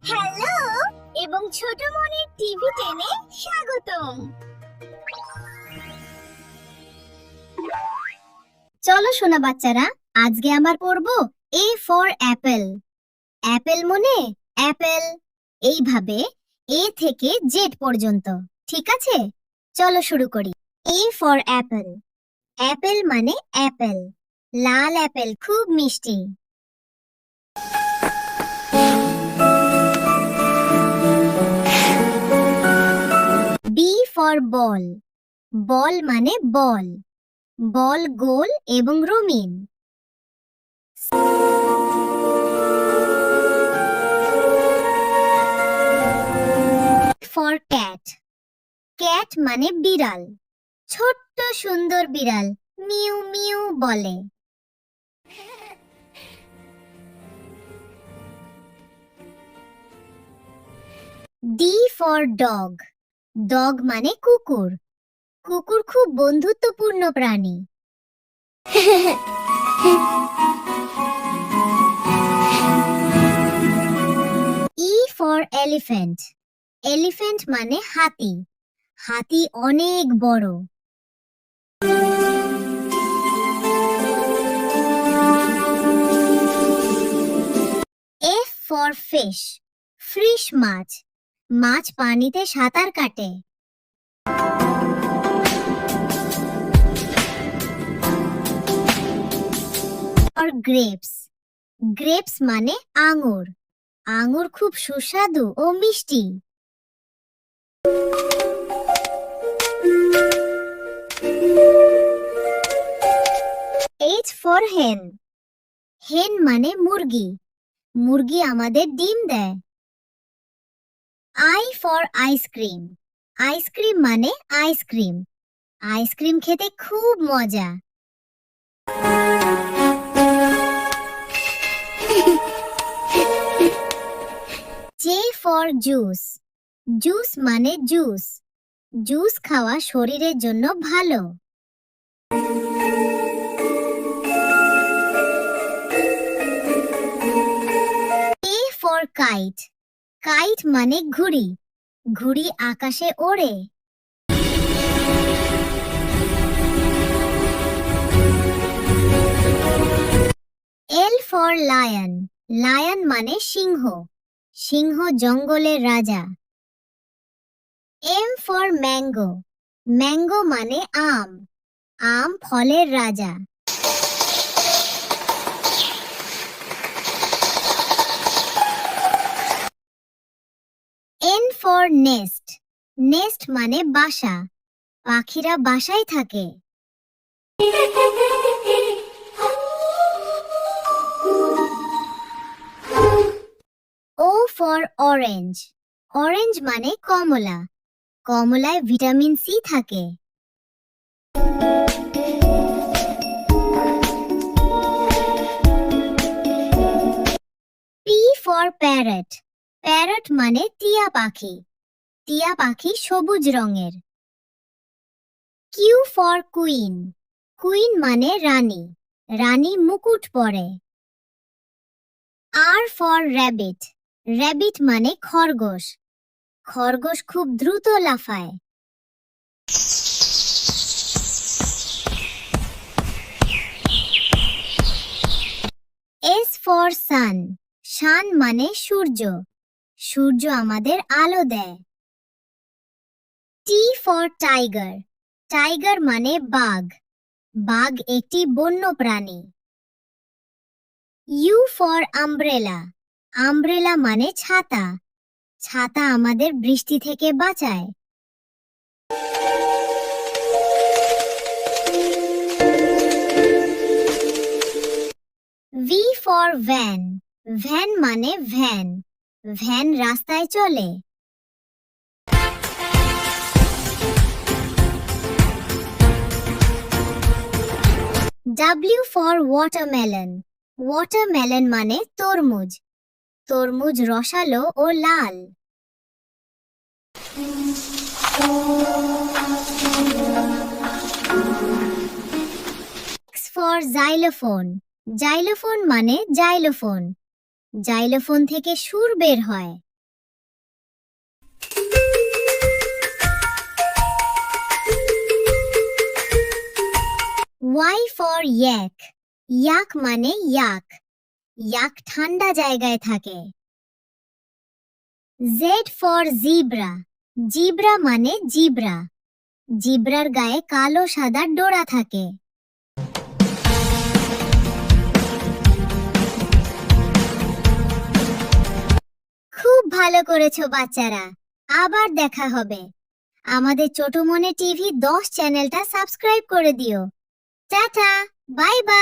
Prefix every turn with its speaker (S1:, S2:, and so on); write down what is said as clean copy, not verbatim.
S1: Hello এবং ছোট মনের টিভি টেনে স্বাগতম। চলো সোনা বাচ্চারা, আজকে আমার পড়ব এ ফর অ্যাপেল। অ্যাপেল মনে অ্যাপেল, এইভাবে এ থেকে জেড পর্যন্ত, ঠিক আছে? চলো শুরু করি। A for Apple. অ্যাপেল মানে অ্যাপেল, লাল অ্যাপেল, খুব মিষ্টি। B for ball. বল মানে বল, বল গোল এবং রঙিন। For cat. ক্যাট মানে বিড়াল, ছোট্ট সুন্দর বিড়াল, মিউ মিউ বলে। D for dog. ডগ মানে কুকুর, কুকুর খুব বন্ধুত্বপূর্ণ প্রাণী। E for elephant. এলিফ্যান্ট মানে হাতি, হাতি অনেক বড়। F for fish. ফিশ মাছ, মাছ পানিতে সাঁতার কাটে। For grapes. গ্রেপস মানে আঙুর, আঙুর খুব সুস্বাদু ও মিষ্টি। এইচ ফর হেন। হেন মানে মুরগি, মুরগি আমাদের ডিম দেয়। I for ice cream. আইসক্রিম মানে আইসক্রিম, আইসক্রিম খেতে খুব মজা। J for juice. জুস মানে জুস, জুস খাওয়া শরীরের জন্য ভালো। A for kite. কাইট মানে ঘুড়ি, ঘুড়ি আকাশে ওড়ে। L for lion. লায়ন মানে সিংহ, সিংহ জঙ্গলের রাজা। M for mango. ম্যাঙ্গো মানে আম, আম ফলের রাজা। N for nest. নেস্ট মানে বাসা, পাখিরা বাসায় থাকে। O for orange. অরেঞ্জ মানে কমলা, কমলায় ভিটামিন সি থাকে। P for parrot. প্যারট মানে টিয়া পাখি, টিয়া পাখি সবুজ রঙের। Q for queen. কুইন মানে রানী, রানী মুকুট পরে। আর ফর র‍্যাবিট। র‍্যাবিট মানে খরগোশ, খরগোশ খুব দ্রুত লাফায়। S for sun. সান মানে সূর্য, সূর্য আমাদের আলো দেয়। T for tiger. টাইগার মানে বাঘ, বাঘ একটি বন্য প্রাণী। You for umbrella. আমব্রেলা মানে ছাতা, ছাতা আমাদের বৃষ্টি থেকে বাঁচায়। V for van. ভ্যান মানে ভ্যান, ভ্যান রাস্তায় চলে। W for watermelon. ওয়াটারমেলন মানে তরমুজ, তরমুজ রসালো ও লাল। X for xylophone. জাইলোফোন মানে জাইলোফোন, জাইলোফোন থেকে সুর বের হয়। Y for yak. Yak মানে ইয়াক। ইয়াক ঠান্ডা জায়গায় থাকে। Z for zebra. জিব্রা মানে জিব্রা। জিব্রার গায়ে কালো সাদা ডোরা থাকে। খুব ভালো করেছো বাচ্চারা। আবার দেখা হবে। আমাদের ছোট মনে টিভি 10 চ্যানেলটা সাবস্ক্রাইব করে দিও। Tata, bye bye.